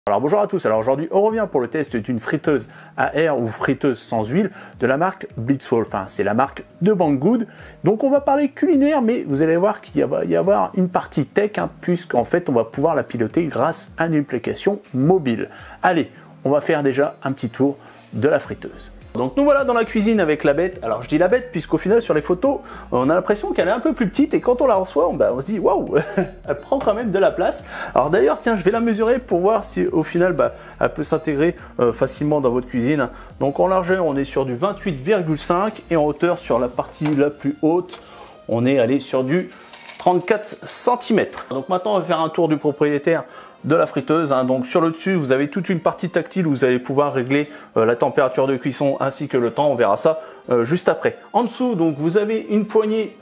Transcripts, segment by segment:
Alors bonjour à tous, alors aujourd'hui on revient pour le test d'une friteuse à air ou friteuse sans huile de la marque Blitzwolf, enfin c'est la marque de Banggood. Donc on va parler culinaire, mais vous allez voir qu'il va y avoir une partie tech, puisqu'en fait on va pouvoir la piloter grâce à une application mobile. Allez, on va faire déjà un petit tour de la friteuse. Donc nous voilà dans la cuisine avec la bête. Alors je dis la bête puisqu'au final sur les photos on a l'impression qu'elle est un peu plus petite et quand on la reçoit on se dit waouh, elle prend quand même de la place. Alors d'ailleurs tiens, je vais la mesurer pour voir si au final elle peut s'intégrer facilement dans votre cuisine. Donc en largeur on est sur du 28,5 et en hauteur sur la partie la plus haute on est allé sur du 34 cm. Donc maintenant on va faire un tour du propriétaire de la friteuse. Donc sur le dessus vous avez toute une partie tactile où vous allez pouvoir régler la température de cuisson ainsi que le temps, on verra ça juste après. En dessous donc vous avez une poignée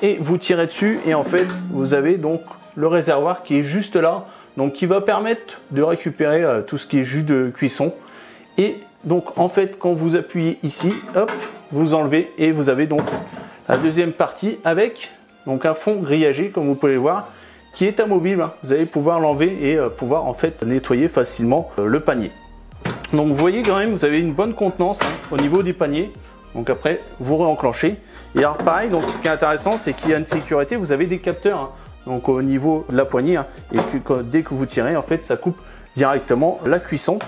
et vous tirez dessus et en fait vous avez donc le réservoir qui est juste là, donc qui va permettre de récupérer tout ce qui est jus de cuisson. Et donc en fait quand vous appuyez ici, hop, vous enlevez et vous avez donc la deuxième partie avec donc un fond grillagé comme vous pouvez le voir, qui est amovible. Vous allez pouvoir l'enlever et pouvoir en fait nettoyer facilement le panier. Donc vous voyez quand même, vous avez une bonne contenance au niveau du panier. Donc après, vous réenclenchez. Et alors pareil, donc ce qui est intéressant, c'est qu'il y a une sécurité. Vous avez des capteurs donc au niveau de la poignée et que dès que vous tirez, en fait, ça coupe directement la cuisson.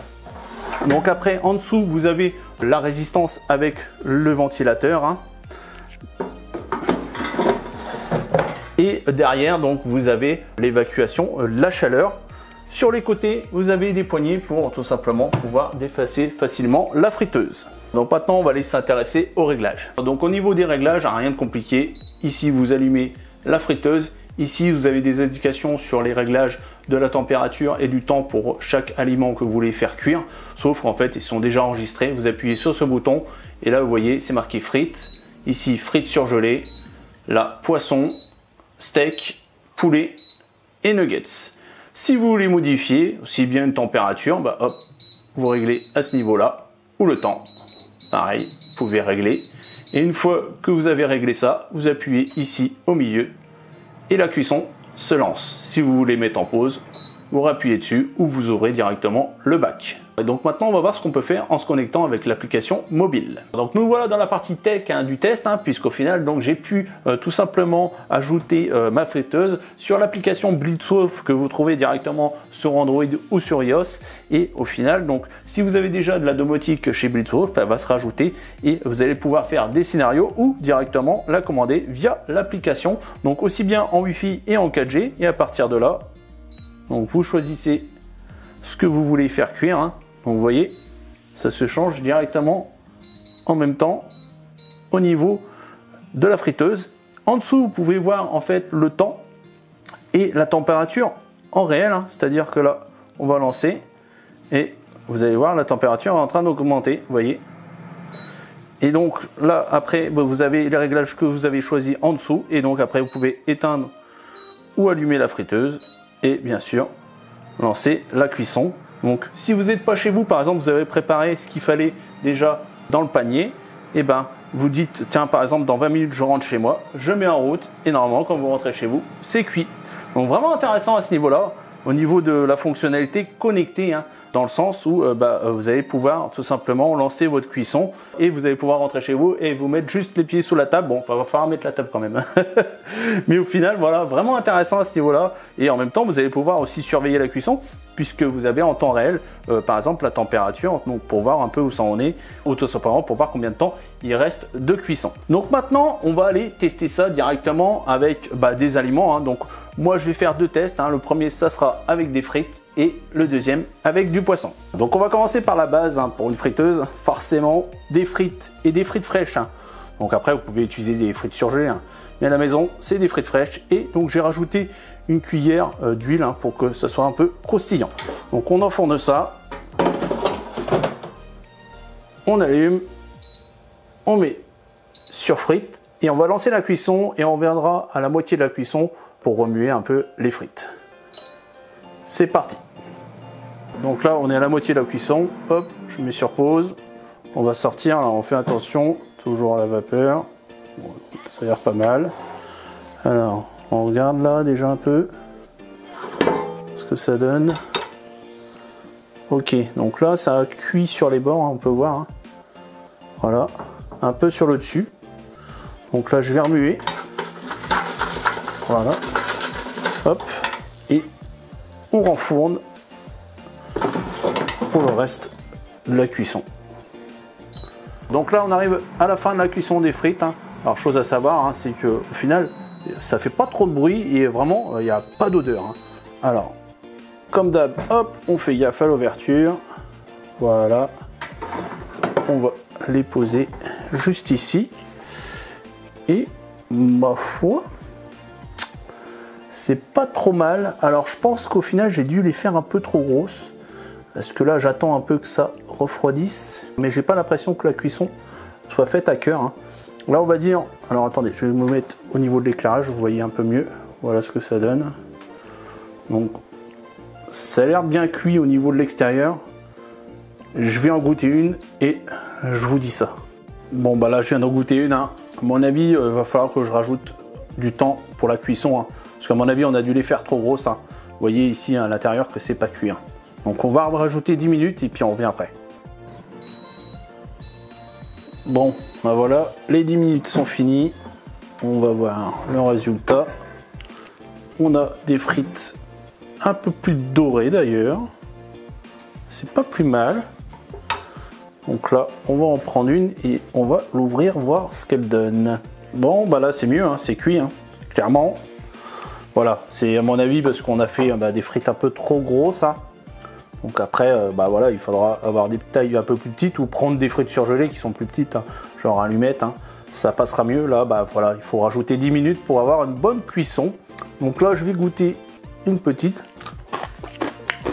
Donc après, en dessous, vous avez la résistance avec le ventilateur. Et derrière, donc, vous avez l'évacuation, la chaleur. Sur les côtés, vous avez des poignées pour tout simplement pouvoir défacer facilement la friteuse. Donc maintenant, on va aller s'intéresser aux réglages. Donc au niveau des réglages, rien de compliqué. Ici, vous allumez la friteuse. Ici, vous avez des indications sur les réglages de la température et du temps pour chaque aliment que vous voulez faire cuire. Sauf qu'en fait, ils sont déjà enregistrés. Vous appuyez sur ce bouton et là, vous voyez, c'est marqué frites. Ici, frites surgelées. Là, poisson, steak, poulet et nuggets. Si vous voulez modifier aussi bien une température, hop, vous réglez à ce niveau-là, ou le temps. Pareil, vous pouvez régler. Et une fois que vous avez réglé ça, vous appuyez ici au milieu et la cuisson se lance. Si vous voulez mettre en pause, vous appuyez dessus ou vous ouvrez directement le bac. Et donc maintenant on va voir ce qu'on peut faire en se connectant avec l'application mobile. Donc nous voilà dans la partie tech du test, puisqu'au final donc j'ai pu tout simplement ajouter ma friteuse sur l'application Blitzwolf que vous trouvez directement sur Android ou sur iOS. Et au final donc si vous avez déjà de la domotique chez Blitzwolf, elle va se rajouter et vous allez pouvoir faire des scénarios ou directement la commander via l'application. Donc aussi bien en Wi-Fi et en 4G, et à partir de là donc vous choisissez ce que vous voulez faire cuire. Donc vous voyez, ça se change directement en même temps au niveau de la friteuse. En dessous, vous pouvez voir en fait le temps et la température en réel. C'est-à-dire que là, on va lancer et vous allez voir la température est en train d'augmenter. Vous voyez. Et donc là, après, vous avez les réglages que vous avez choisis en dessous. Et donc après, vous pouvez éteindre ou allumer la friteuse. Et bien sûr, lancer la cuisson. Donc si vous n'êtes pas chez vous, par exemple, vous avez préparé ce qu'il fallait déjà dans le panier, et vous dites, tiens, par exemple, dans 20 minutes, je rentre chez moi, je mets en route, et normalement, quand vous rentrez chez vous, c'est cuit. Donc vraiment intéressant à ce niveau-là, au niveau de la fonctionnalité connectée, dans le sens où vous allez pouvoir tout simplement lancer votre cuisson et vous allez pouvoir rentrer chez vous et vous mettre juste les pieds sous la table. Bon, il va falloir mettre la table quand même. Mais au final, voilà, vraiment intéressant à ce niveau-là. Et en même temps, vous allez pouvoir aussi surveiller la cuisson puisque vous avez en temps réel, par exemple, la température, donc pour voir un peu où ça en est, ou tout simplement pour voir combien de temps il reste de cuisson. Donc maintenant, on va aller tester ça directement avec des aliments. Donc moi, je vais faire deux tests. Le premier, ça sera avec des frites et le deuxième avec du poisson. Donc on va commencer par la base pour une friteuse, forcément des frites et des frites fraîches. Donc après, vous pouvez utiliser des frites surgelées. Mais à la maison, c'est des frites fraîches. Et donc j'ai rajouté une cuillère d'huile pour que ça soit un peu croustillant. Donc on enfourne ça. On allume. On met sur frites. Et on va lancer la cuisson. Et on viendra à la moitié de la cuisson pour remuer un peu les frites. C'est parti. Donc là, on est à la moitié de la cuisson. Hop, je mets sur pause. On va sortir. Là, on fait attention. Toujours à la vapeur. Bon, ça a l'air pas mal. Alors, on regarde là déjà un peu ce que ça donne. Ok, donc là ça a cuit sur les bords, hein, on peut voir. Hein. Voilà, un peu sur le dessus. Donc là je vais remuer. Voilà. Hop. Et on renfourne pour le reste de la cuisson. Donc là on arrive à la fin de la cuisson des frites. Hein. Alors chose à savoir, hein, c'est que au final ça fait pas trop de bruit et vraiment il n'y a pas d'odeur. Hein. Alors comme d'hab, hop, on fait gaffe à l'ouverture. Voilà. On va les poser juste ici. Et ma foi, c'est pas trop mal. Alors je pense qu'au final j'ai dû les faire un peu trop grosses. Parce que là j'attends un peu que ça refroidisse. Mais j'ai pas l'impression que la cuisson soit faite à cœur. Hein. Là on va dire, alors attendez, je vais me mettre au niveau de l'éclairage, vous voyez un peu mieux. Voilà ce que ça donne. Donc ça a l'air bien cuit au niveau de l'extérieur. Je vais en goûter une et je vous dis ça. Bon bah là je viens d'en goûter une. Hein. À mon avis, il va falloir que je rajoute du temps pour la cuisson. Hein. Parce qu'à mon avis, on a dû les faire trop grosses. Hein. Vous voyez ici à l'intérieur que c'est pas cuit. Hein. Donc on va rajouter 10 minutes et puis on revient après. Bon, bah voilà, les 10 minutes sont finies. On va voir le résultat. On a des frites un peu plus dorées d'ailleurs. C'est pas plus mal. Donc là, on va en prendre une et on va l'ouvrir, voir ce qu'elle donne. Bon, bah là c'est mieux, hein, c'est cuit, hein, clairement. Voilà, c'est à mon avis parce qu'on a fait des frites un peu trop grosses. Hein. Donc après, bah voilà, il faudra avoir des tailles un peu plus petites ou prendre des frites surgelées qui sont plus petites, hein, genre allumettes. Hein, ça passera mieux. Là, bah voilà, il faut rajouter 10 minutes pour avoir une bonne cuisson. Donc là, je vais goûter une petite.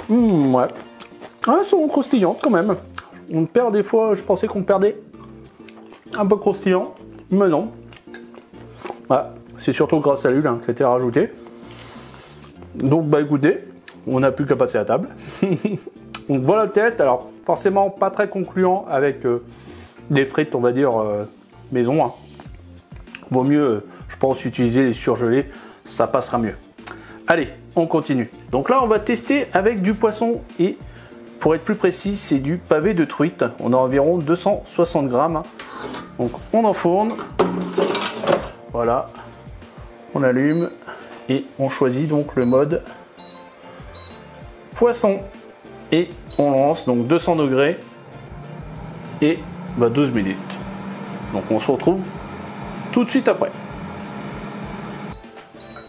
Ouais. Ah, elles sont croustillantes quand même. On perd des fois, je pensais qu'on perdait un peu croustillant, mais non. Ah, c'est surtout grâce à l'huile hein, qui a été rajoutée. Donc bah écoutez, on n'a plus qu'à passer à table. Donc voilà le test. Alors forcément pas très concluant avec des frites, on va dire maison. Hein. Vaut mieux, je pense, utiliser les surgelés, ça passera mieux. Allez, on continue. Donc là, on va tester avec du poisson et pour être plus précis, c'est du pavé de truite. On a environ 260 grammes. Donc on enfourne. Voilà. On allume et on choisit donc le mode poisson. Et on lance donc 200 degrés et 12 minutes. Donc on se retrouve tout de suite après.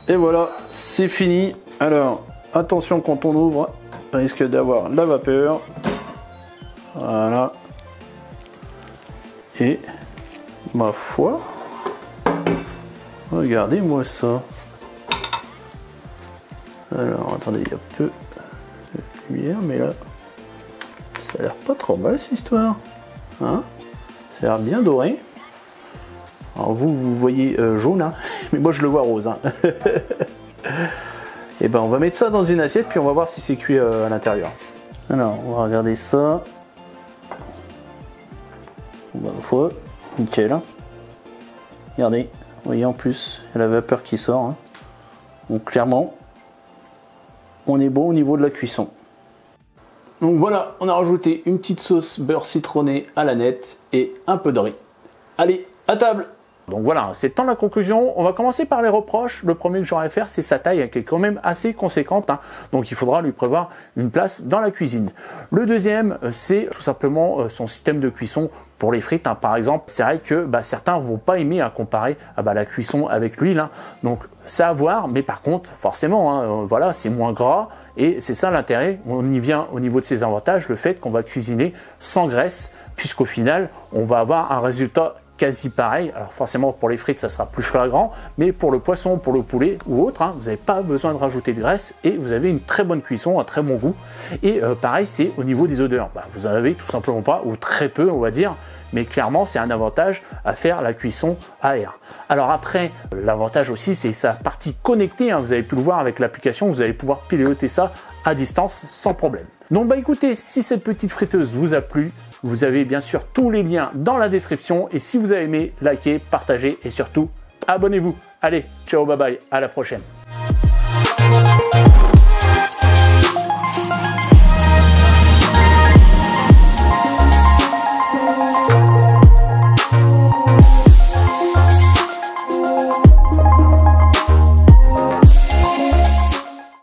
Et voilà, c'est fini. Alors, attention quand on ouvre, on risque d'avoir la vapeur. Voilà. Et, ma foi, regardez-moi ça. Alors, attendez, il y a peu de lumière, mais là, ça a l'air pas trop mal cette histoire. Hein? Ça a l'air bien doré. Alors vous voyez jaune, hein, mais moi je le vois rose. Hein. Et ben on va mettre ça dans une assiette, puis on va voir si c'est cuit à l'intérieur. Alors on va regarder ça. Bah, fois, nickel. Hein. Regardez, vous voyez en plus, il y a la vapeur qui sort. Hein. Donc clairement, on est bon au niveau de la cuisson. Donc voilà, on a rajouté une petite sauce beurre citronné à la nette et un peu de riz. Allez, à table! Donc voilà, c'est le temps de la conclusion. On va commencer par les reproches. Le premier que j'aurais à faire, c'est sa taille, qui est quand même assez conséquente. Hein. Donc il faudra lui prévoir une place dans la cuisine. Le deuxième, c'est tout simplement son système de cuisson pour les frites. Hein. Par exemple, c'est vrai que certains vont pas aimer à comparer la cuisson avec l'huile. Hein. Donc c'est à voir, mais par contre, forcément, hein, voilà, c'est moins gras. Et c'est ça l'intérêt. On y vient au niveau de ses avantages, le fait qu'on va cuisiner sans graisse, puisqu'au final, on va avoir un résultat quasi pareil. Alors forcément pour les frites ça sera plus flagrant, mais pour le poisson, pour le poulet ou autre, hein, vous n'avez pas besoin de rajouter de graisse et vous avez une très bonne cuisson, un très bon goût. Et pareil c'est au niveau des odeurs, vous en avez tout simplement pas, ou très peu on va dire, mais clairement c'est un avantage à faire la cuisson à air. Alors après l'avantage aussi c'est sa partie connectée, hein, vous avez pu le voir avec l'application, vous allez pouvoir piloter ça à distance sans problème. Donc écoutez, si cette petite friteuse vous a plu, vous avez bien sûr tous les liens dans la description et si vous avez aimé, likez, partagez et surtout abonnez-vous. Allez, ciao, bye bye, à la prochaine.